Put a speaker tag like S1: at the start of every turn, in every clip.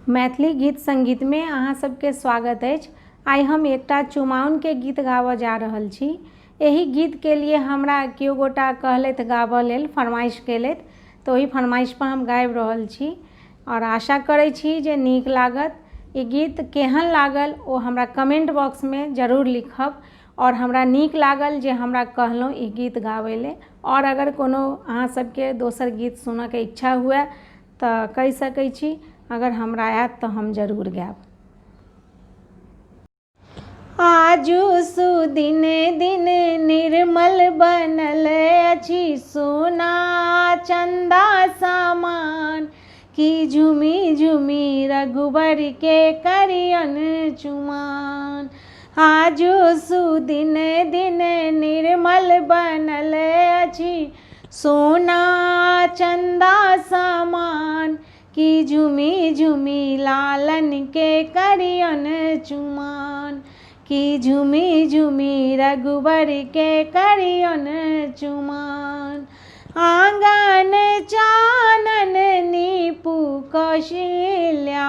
S1: मैथिली गीत संगीत में अहाँ सबके स्वागत अछि। आइ हम एकटा चुमाओन के गीत गाबऽ जा रहल छी। एही गीत के लिए हमरा केओ गोटा कहलथि गाबऽ लेल, फरमाइश केलथि, तऽ ओही फरमाइश पर हम गाबि रहल छी और आशा करै छी जे नीक लागत। ई गीत केहन लागल ओ हमरा कमेंट बॉक्स में जरूर लिखब और हमरा नीक लागल जे हमरा कहलहुँ ई गीत गाबै ले। और अगर कोनो अहाँ सबके दोसर गीत सुनऽ के इच्छा हुए तऽ कहि सकै छी, अगर हमरा आयत तऽ हम जरूर गायब। आजू सुदिन दिन निर्मल बनल अछि सोना चंदा समान, की झूमी झूमी रघुबर के करियन चुमान। आजू सुदिन दिन निर्मल बनल अछि सोना चंदा समान, की झूमी झूमी लालन के करियन चुमान, की झूमी झूमी रघुबर के करियन चुमान। आंगन चानन नीपू कौशल्या,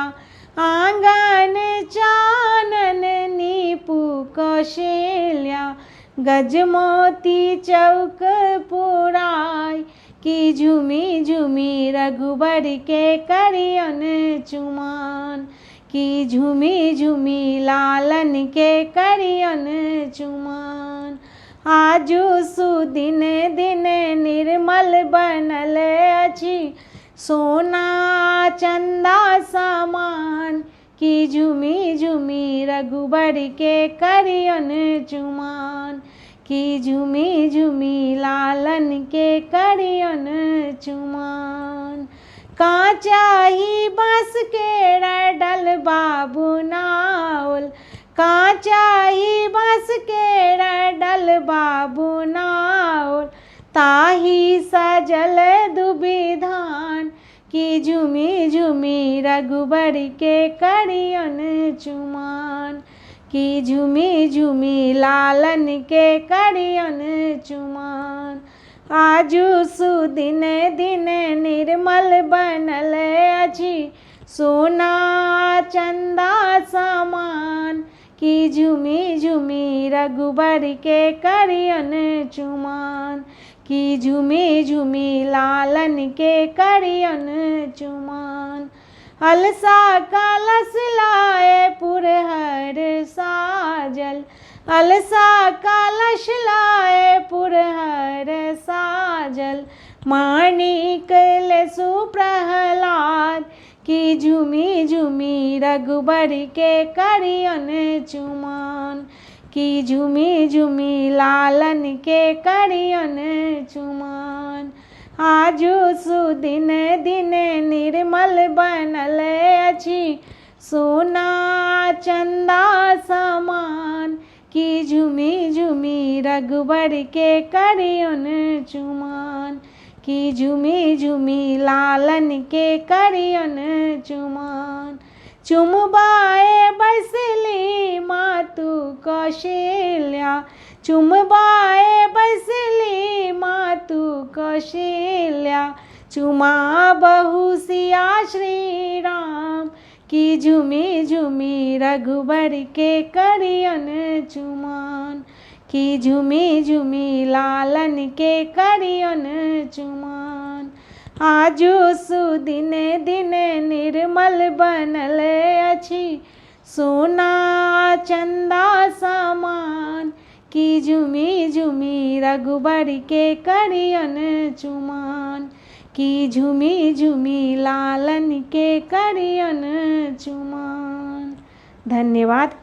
S1: आंगन चानन नीपू कौशल्या, गजमोती चौक पुराय, की झूमी झूमी रघुबर के करियन चुमान, की झूमी झूमी लालन के करियन चुमान। आजू सुदिन दिन निर्मल बनल अछि सोना चंदा समान, की झूमी झूमी रघुबर के करियन चुमान, की झूमी झूमी लालन के करियन चुमान। कांचाही बांस के डलबा बुनाओल, कांचाही बांस के डलबा बुनाओल, ताही सजल दुबिधान, की झूमी झूमी रघुबर के करियन चुमान, की झूमी झूमी लालन के करियन चुमान। आजू सुदिन दिन निर्मल बनल अछि सोना चंदा समान, की झूमी झूमी रघुबर के करियन चुमान, की झूमी झूमी लालन के करियन चुमान। अलसा कलश लाए पुरहर साजल, अलसा कलश लाए पुरहर साजल, माणिक लेसु प्रहलाद, की झूमी झूमी रघुबर के करियन चुमान, की झूमी झूमी लालन के करियन चुमान। आजू सुदिन दिन निर्मल बनल अछि सोना चंदा समान, की झूमी झूमी रघुबर के करियन चुमान, की झूमी झूमी लालन के करियन चुमान। चुमबाए बैसली मातु कौशल्या, चुमबाए बैसली मातु कौशल्या, चुमा बहु सिया श्री राम, की झूमी झूमी रघुबर के करियन चुमान, की झूमी झूमी लालन के करियन चुमान। आजू सुदिन दिन निर्मल बनल अछि सोना चंदा समान, की झूमी झूमी रघुबर के करियन चुमान, की झूमी झूमी लालन के करियन चुमान। धन्यवाद।